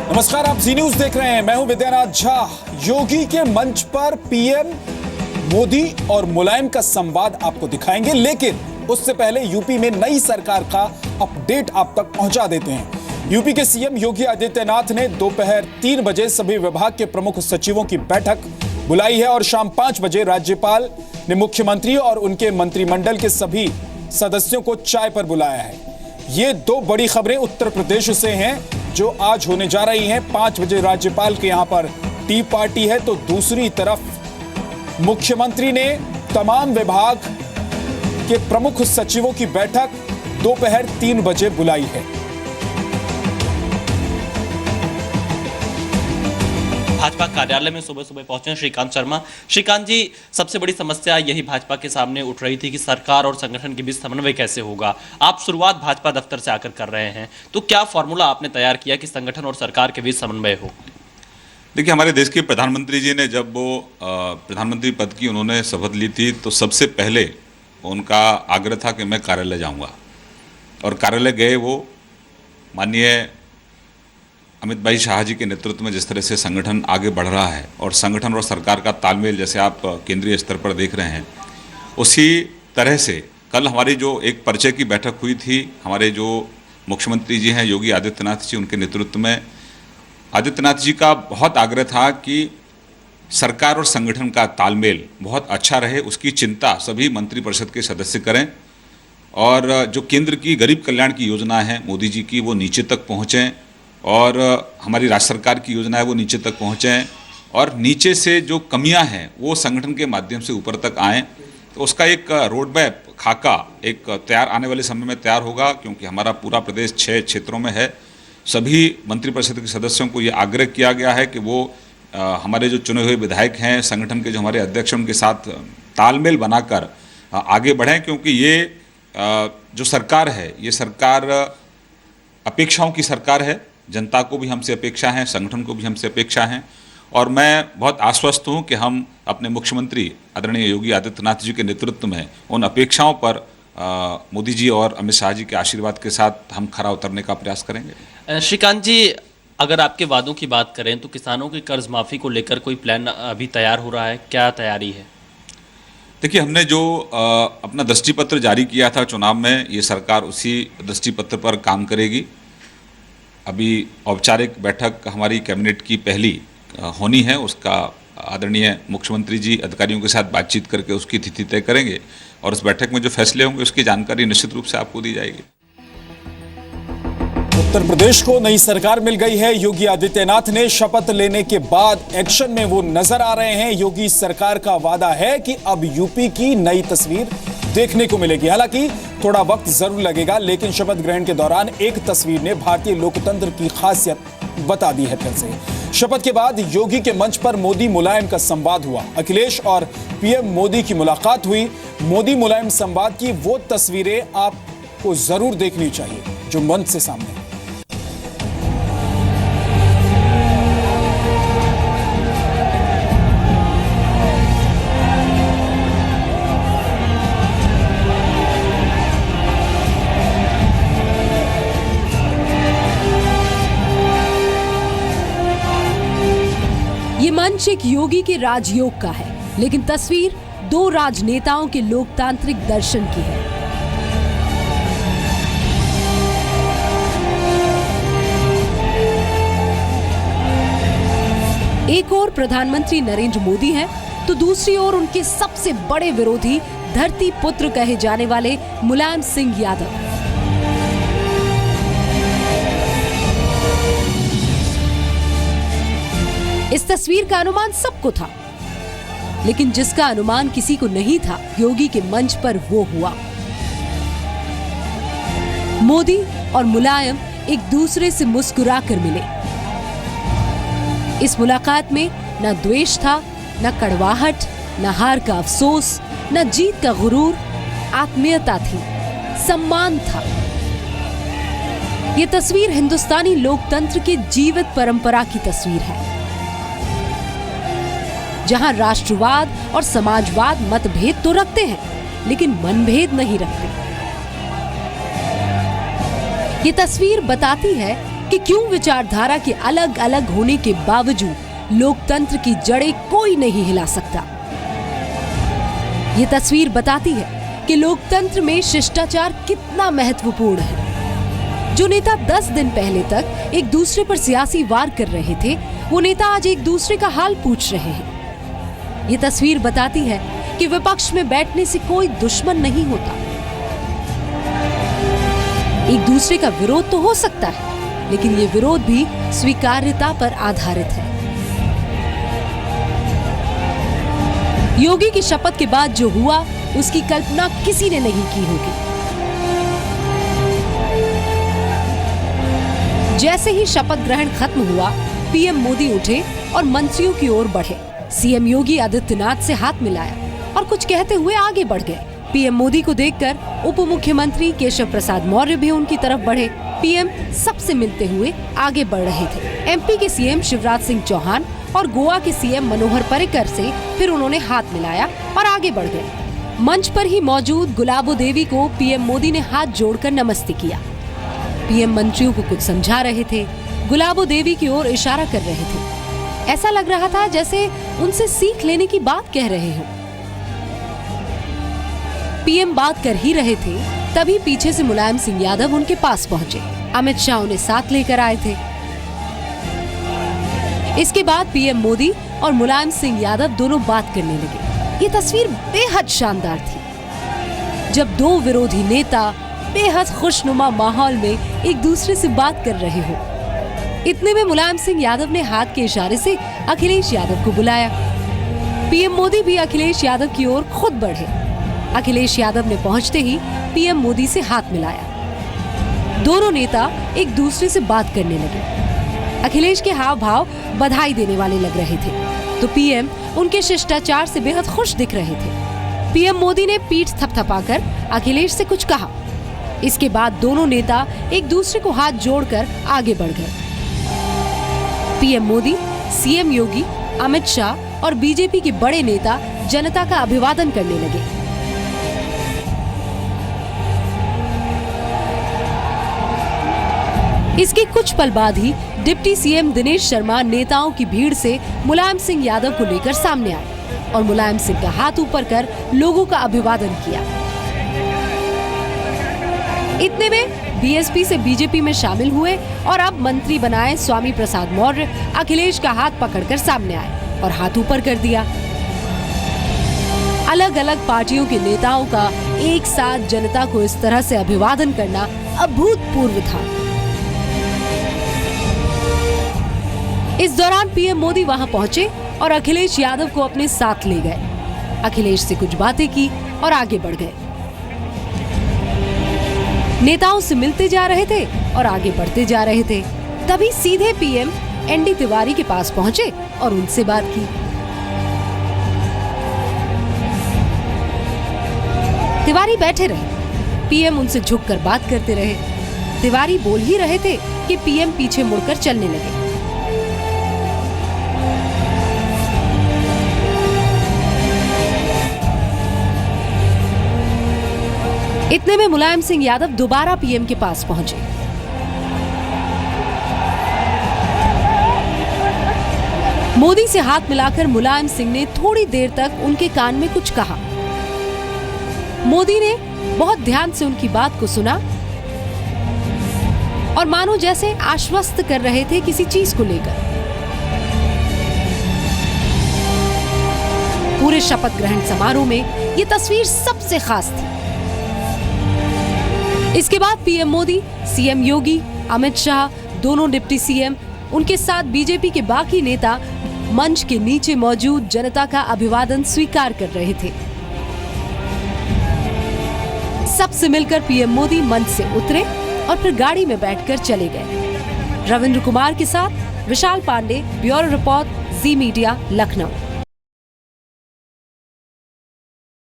नमस्कार, आप जी न्यूज देख रहे हैं। मैं हूं विद्यानाथ झा। योगी के मंच पर पीएम मोदी और मुलायम का संवाद आपको दिखाएंगे, लेकिन उससे पहले यूपी में नई सरकार का अपडेट आप तक पहुंचा देते हैं। यूपी के सीएम योगी आदित्यनाथ ने दोपहर 3 बजे सभी विभाग के प्रमुख सचिवों की बैठक बुलाई है और शाम 5 बजे राज्यपाल ने मुख्यमंत्री और उनके मंत्रिमंडल के सभी सदस्यों को चाय पर बुलाया है। ये 2 बड़ी खबरें उत्तर प्रदेश से हैं जो आज होने जा रही हैं। 5 बजे राज्यपाल के यहां पर टी पार्टी है, तो दूसरी तरफ मुख्यमंत्री ने तमाम विभाग के प्रमुख सचिवों की बैठक दोपहर 3 बजे बुलाई है। भाजपा कार्यालय में सुबह सुबह पहुंचे श्रीकांत शर्मा। श्रीकांत जी, सबसे बड़ी समस्या यही भाजपा के सामने उठ रही थी कि सरकार और संगठन के बीच समन्वय कैसे होगा। आप शुरुआत भाजपा दफ्तर से आकर कर रहे हैं, तो क्या फॉर्मूला आपने तैयार किया कि संगठन और सरकार के बीच समन्वय हो? देखिए, हमारे देश के प्रधानमंत्री जी ने जब वो प्रधानमंत्री पद की उन्होंने शपथ ली थी, तो सबसे पहले उनका आग्रह था कि मैं कार्यालय जाऊंगा, और कार्यालय गए। वो माननीय अमित भाई शाह जी के नेतृत्व में जिस तरह से संगठन आगे बढ़ रहा है और संगठन और सरकार का तालमेल जैसे आप केंद्रीय स्तर पर देख रहे हैं, उसी तरह से कल हमारी जो एक परिचय की बैठक हुई थी, हमारे जो मुख्यमंत्री जी हैं योगी आदित्यनाथ जी, उनके नेतृत्व में आदित्यनाथ जी का बहुत आग्रह था कि सरकार और संगठन का तालमेल बहुत अच्छा रहे, उसकी चिंता सभी मंत्रिपरिषद के सदस्य करें, और जो केंद्र की गरीब कल्याण की योजना है मोदी जी की, वो नीचे तक पहुँचें, और हमारी राज्य सरकार की योजना है वो नीचे तक पहुँचें, और नीचे से जो कमियां हैं वो संगठन के माध्यम से ऊपर तक आएँ। तो उसका एक रोड मैप खाका एक तैयार आने वाले समय में तैयार होगा, क्योंकि हमारा पूरा प्रदेश 6 क्षेत्रों में है। सभी मंत्रिपरिषद के सदस्यों को ये आग्रह किया गया है कि वो हमारे जो चुने हुए विधायक हैं, संगठन के जो हमारे अध्यक्ष हैं, उनके साथ तालमेल बनाकर आगे बढ़ें, क्योंकि ये जो सरकार है, ये सरकार अपेक्षाओं की सरकार है। जनता को भी हमसे अपेक्षा है, संगठन को भी हमसे अपेक्षा है, और मैं बहुत आश्वस्त हूँ कि हम अपने मुख्यमंत्री आदरणीय योगी आदित्यनाथ जी के नेतृत्व में उन अपेक्षाओं पर मोदी जी और अमित शाह जी के आशीर्वाद के साथ हम खरा उतरने का प्रयास करेंगे। श्रीकांत जी, अगर आपके वादों की बात करें तो किसानों की कर्ज माफ़ी को लेकर कोई प्लान अभी तैयार हो रहा है? क्या तैयारी है? देखिए, हमने जो अपना दृष्टिपत्र जारी किया था चुनाव में, ये सरकार उसी दृष्टिपत्र पर काम करेगी। अभी औपचारिक बैठक हमारी कैबिनेट की पहली होनी है, उसका आदरणीय मुख्यमंत्री जी अधिकारियों के साथ बातचीत करके उसकी तिथि तय करेंगे, और उस बैठक में जो फैसले होंगे उसकी जानकारी निश्चित रूप से आपको दी जाएगी। उत्तर प्रदेश को नई सरकार मिल गई है। योगी आदित्यनाथ ने शपथ लेने के बाद एक्शन में वो नजर आ रहे हैं। योगी सरकार का वादा है कि अब यूपी की नई तस्वीर देखने को मिलेगी। हालांकि थोड़ा वक्त जरूर लगेगा, लेकिन शपथ ग्रहण के दौरान एक तस्वीर ने भारतीय लोकतंत्र की खासियत बता दी है। फिर से शपथ के बाद योगी के मंच पर मोदी मुलायम का संवाद हुआ। अखिलेश और पीएम मोदी की मुलाकात हुई। मोदी मुलायम संवाद की वो तस्वीरें आपको जरूर देखनी चाहिए जो मंच से सामने है। ये मंच एक योगी के राजयोग का है, लेकिन तस्वीर 2 राजनेताओं के लोकतांत्रिक दर्शन की है। एक ओर प्रधानमंत्री नरेंद्र मोदी हैं, तो दूसरी ओर उनके सबसे बड़े विरोधी धरती पुत्र कहे जाने वाले मुलायम सिंह यादव। इस तस्वीर का अनुमान सबको था, लेकिन जिसका अनुमान किसी को नहीं था, योगी के मंच पर वो हुआ। मोदी और मुलायम एक दूसरे से मुस्कुराकर मिले। इस मुलाकात में न द्वेष था, न कड़वाहट, न हार का अफसोस, न जीत का गुरूर। आत्मीयता थी, सम्मान था। ये तस्वीर हिंदुस्तानी लोकतंत्र की जीवित परंपरा की तस्वीर है, जहां राष्ट्रवाद और समाजवाद मतभेद तो रखते हैं, लेकिन मनभेद नहीं रखते। ये तस्वीर बताती है कि क्यों विचारधारा के अलग अलग होने के बावजूद लोकतंत्र की जड़ें कोई नहीं हिला सकता। ये तस्वीर बताती है कि लोकतंत्र में शिष्टाचार कितना महत्वपूर्ण है। जो नेता 10 दिन पहले तक एक दूसरे पर सियासी वार कर रहे थे, वो नेता आज एक दूसरे का हाल पूछ रहे हैं। ये तस्वीर बताती है कि विपक्ष में बैठने से कोई दुश्मन नहीं होता। एक दूसरे का विरोध तो हो सकता है, लेकिन ये विरोध भी स्वीकार्यता पर आधारित है। योगी की शपथ के बाद जो हुआ, उसकी कल्पना किसी ने नहीं की होगी। जैसे ही शपथ ग्रहण खत्म हुआ, पीएम मोदी उठे और मंत्रियों की ओर बढ़े। सीएम योगी आदित्यनाथ से हाथ मिलाया और कुछ कहते हुए आगे बढ़ गए। पीएम मोदी को देखकर उप मुख्यमंत्री केशव प्रसाद मौर्य भी उनकी तरफ बढ़े। पीएम सबसे मिलते हुए आगे बढ़ रहे थे। एमपी के सीएम शिवराज सिंह चौहान और गोवा के सीएम मनोहर पर्रिकर से फिर उन्होंने हाथ मिलाया और आगे बढ़ गए। मंच पर ही मौजूद गुलाबो देवी को पीएम मोदी ने हाथ जोड़कर नमस्ते किया। पीएम मंत्रियों को कुछ समझा रहे थे, गुलाबो देवी की ओर इशारा कर रहे थे। ऐसा लग रहा था जैसे उनसे सीख लेने की बात कह रहे हो। पीएम बात कर ही रहे थे, तभी पीछे से मुलायम सिंह यादव उनके पास पहुंचे। अमित शाह उन्हें साथ लेकर आए थे। इसके बाद पीएम मोदी और मुलायम सिंह यादव दोनों बात करने लगे। ये तस्वीर बेहद शानदार थी, जब दो विरोधी नेता बेहद खुशनुमा माहौल में एक दूसरे से बात कर रहे हो। इतने में मुलायम सिंह यादव ने हाथ के इशारे से अखिलेश यादव को बुलाया। पीएम मोदी भी अखिलेश यादव की ओर खुद बढ़े। अखिलेश यादव ने पहुंचते ही पीएम मोदी से हाथ मिलाया। दोनों नेता एक दूसरे से बात करने लगे। अखिलेश के हाव भाव बधाई देने वाले लग रहे थे, तो पीएम उनके शिष्टाचार से बेहद खुश दिख रहे थे। पीएम मोदी ने पीठ थपथपाकर अखिलेश से कुछ कहा। इसके बाद दोनों नेता एक दूसरे को हाथ जोड़कर आगे बढ़ गए। पीएम मोदी, सीएम योगी, अमित शाह और बीजेपी के बड़े नेता जनता का अभिवादन करने लगे। इसके कुछ पल बाद ही डिप्टी सीएम दिनेश शर्मा नेताओं की भीड़ से मुलायम सिंह यादव को लेकर सामने आए और मुलायम सिंह का हाथ ऊपर कर लोगों का अभिवादन किया। इतने में बीएसपी से बीजेपी में शामिल हुए और अब मंत्री बनाए स्वामी प्रसाद मौर्य अखिलेश का हाथ पकड़कर सामने आए और हाथ ऊपर कर दिया। अलग अलग पार्टियों के नेताओं का एक साथ जनता को इस तरह से अभिवादन करना अभूतपूर्व था। इस दौरान पीएम मोदी वहां पहुंचे और अखिलेश यादव को अपने साथ ले गए। अखिलेश से कुछ बातें की और आगे बढ़ गए। नेताओं से मिलते जा रहे थे और आगे बढ़ते जा रहे थे। तभी सीधे पीएम एनडी तिवारी के पास पहुंचे और उनसे बात की। तिवारी बैठे रहे। पीएम उनसे झुककर बात करते रहे। तिवारी बोल ही रहे थे कि पीएम पीछे मुड़कर चलने लगे। इतने में मुलायम सिंह यादव दोबारा पीएम के पास पहुंचे। मोदी से हाथ मिलाकर मुलायम सिंह ने थोड़ी देर तक उनके कान में कुछ कहा। मोदी ने बहुत ध्यान से उनकी बात को सुना और मानो जैसे आश्वस्त कर रहे थे किसी चीज को लेकर। पूरे शपथ ग्रहण समारोह में ये तस्वीर सबसे खास थी। इसके बाद पीएम मोदी, सीएम योगी, अमित शाह, दोनों डिप्टी सीएम, उनके साथ बीजेपी के बाकी नेता मंच के नीचे मौजूद जनता का अभिवादन स्वीकार कर रहे थे। सबसे मिलकर पीएम मोदी मंच से उतरे और फिर गाड़ी में बैठकर चले गए। रविंद्र कुमार के साथ विशाल पांडे, ब्यूरो रिपोर्ट, जी मीडिया, लखनऊ।